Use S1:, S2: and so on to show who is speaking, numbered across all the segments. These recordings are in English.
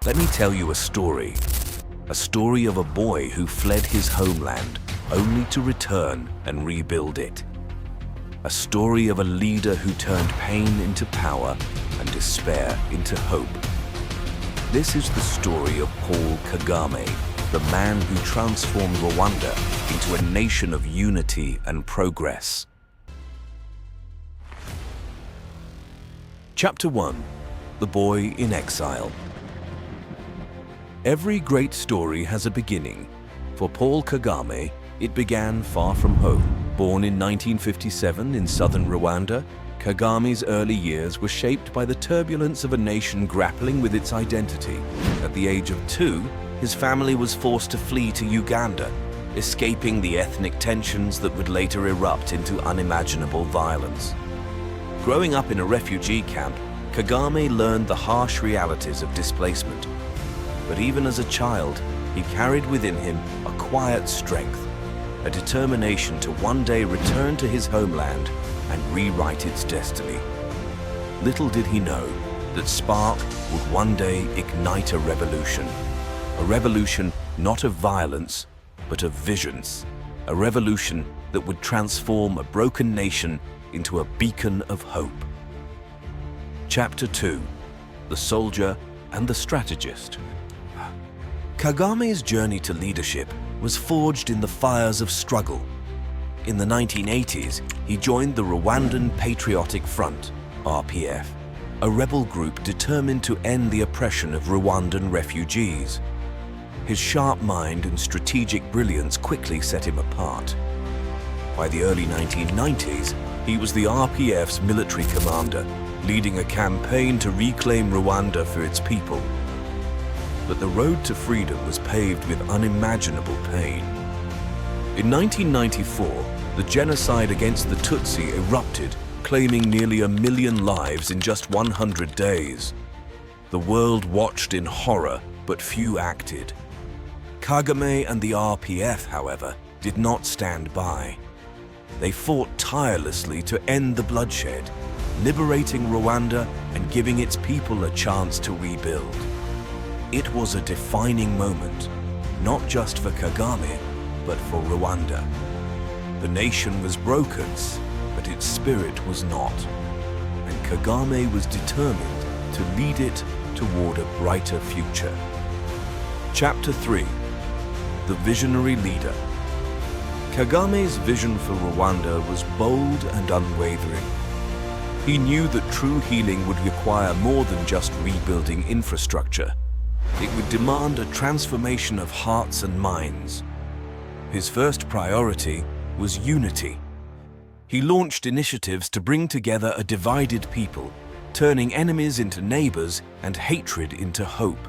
S1: Let me tell you a story of a boy who fled his homeland only to return and rebuild it. A story of a leader who turned pain into power and despair into hope. This is the story of Paul Kagame, the man who transformed Rwanda into a nation of unity and progress. Chapter 1. The Boy in Exile. Every great story has a beginning. For Paul Kagame, it began far from home. Born in 1957 in southern Rwanda, Kagame's early years were shaped by the turbulence of a nation grappling with its identity. At the age of 2, his family was forced to flee to Uganda, escaping the ethnic tensions that would later erupt into unimaginable violence. Growing up in a refugee camp, Kagame learned the harsh realities of displacement. But even as a child, he carried within him a quiet strength, a determination to one day return to his homeland and rewrite its destiny. Little did he know that spark would one day ignite a revolution not of violence, but of visions, a revolution that would transform a broken nation into a beacon of hope. Chapter 2. The Soldier and the Strategist. Kagame's journey to leadership was forged in the fires of struggle. In the 1980s, he joined the Rwandan Patriotic Front, RPF, a rebel group determined to end the oppression of Rwandan refugees. His sharp mind and strategic brilliance quickly set him apart. By the early 1990s, he was the RPF's military commander, leading a campaign to reclaim Rwanda for its people. But the road to freedom was paved with unimaginable pain. In 1994, the genocide against the Tutsi erupted, claiming nearly 1 million lives in just 100 days. The world watched in horror, but few acted. Kagame and the RPF, however, did not stand by. They fought tirelessly to end the bloodshed, liberating Rwanda and giving its people a chance to rebuild. It was a defining moment, not just for Kagame, but for Rwanda. The nation was broken, but its spirit was not. And Kagame was determined to lead it toward a brighter future. Chapter 3. The Visionary Leader. Kagame's vision for Rwanda was bold and unwavering. He knew that true healing would require more than just rebuilding infrastructure. It would demand a transformation of hearts and minds. His first priority was unity. He launched initiatives to bring together a divided people, turning enemies into neighbors and hatred into hope.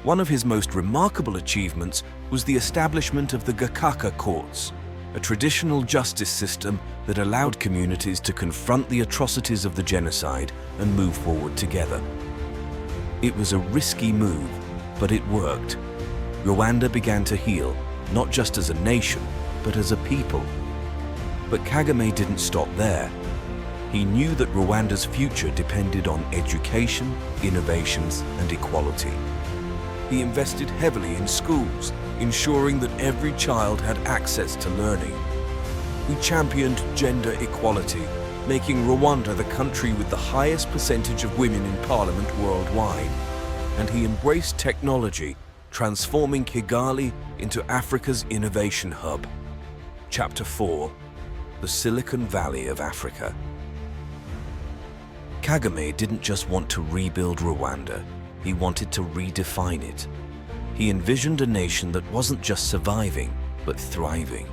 S1: One of his most remarkable achievements was the establishment of the Gakaka courts, a traditional justice system that allowed communities to confront the atrocities of the genocide and move forward together. It was a risky move, but it worked. Rwanda began to heal, not just as a nation, but as a people. But Kagame didn't stop there. He knew that Rwanda's future depended on education, innovations, and equality. He invested heavily in schools, ensuring that every child had access to learning. He championed gender equality, making Rwanda the country with the highest percentage of women in parliament worldwide. And he embraced technology, transforming Kigali into Africa's innovation hub. Chapter 4. The Silicon Valley of Africa. Kagame didn't just want to rebuild Rwanda, he wanted to redefine it. He envisioned a nation that wasn't just surviving, but thriving.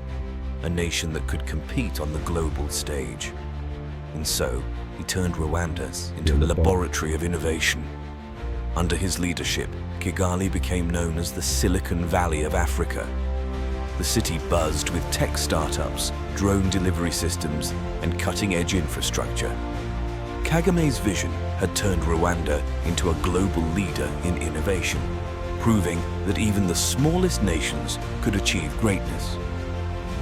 S1: A nation that could compete on the global stage. And so, he turned Rwanda into a laboratory of innovation. Under his leadership, Kigali became known as the Silicon Valley of Africa. The city buzzed with tech startups, drone delivery systems, and cutting-edge infrastructure. Kagame's vision had turned Rwanda into a global leader in innovation, proving that even the smallest nations could achieve greatness.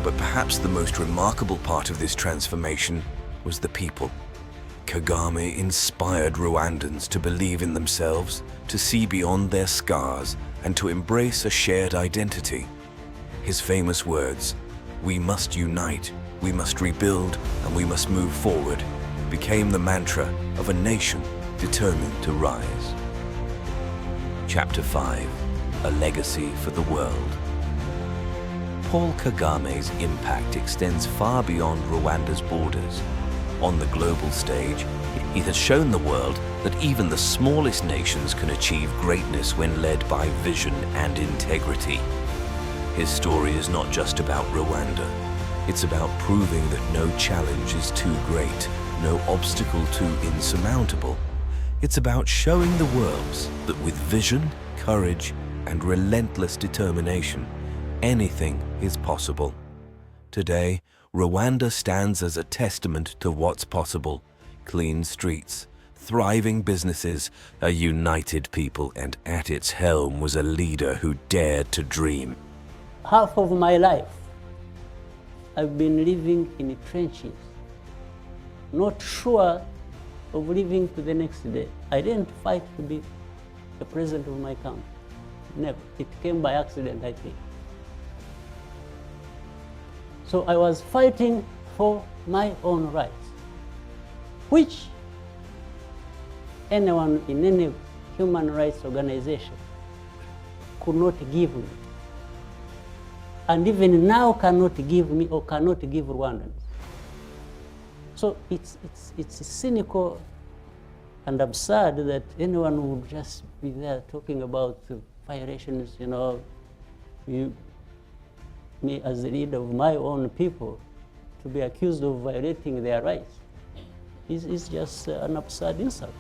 S1: But perhaps the most remarkable part of this transformation was the people. Kagame inspired Rwandans to believe in themselves, to see beyond their scars and to embrace a shared identity. His famous words, "We must unite, we must rebuild, and we must move forward," became the mantra of a nation determined to rise. Chapter 5. A Legacy for the World. Paul Kagame's impact extends far beyond Rwanda's borders. On the global stage, he has shown the world that even the smallest nations can achieve greatness when led by vision and integrity. His story is not just about Rwanda. It's about proving that no challenge is too great, no obstacle too insurmountable. It's about showing the world that with vision, courage, and relentless determination, anything is possible. Today, Rwanda stands as a testament to what's possible. Clean streets, thriving businesses, a united people, and at its helm was a leader who dared to dream.
S2: Half of my life, I've been living in trenches, not sure of living to the next day. I didn't fight to be the president of my country. Never. It came by accident, I think. So I was fighting for my own rights, which anyone in any human rights organization could not give me. And even now cannot give me or cannot give Rwandans. So it's cynical and absurd that anyone would just be there talking about violations, me as the leader of my own people to be accused of violating their rights. It's just an absurd insult.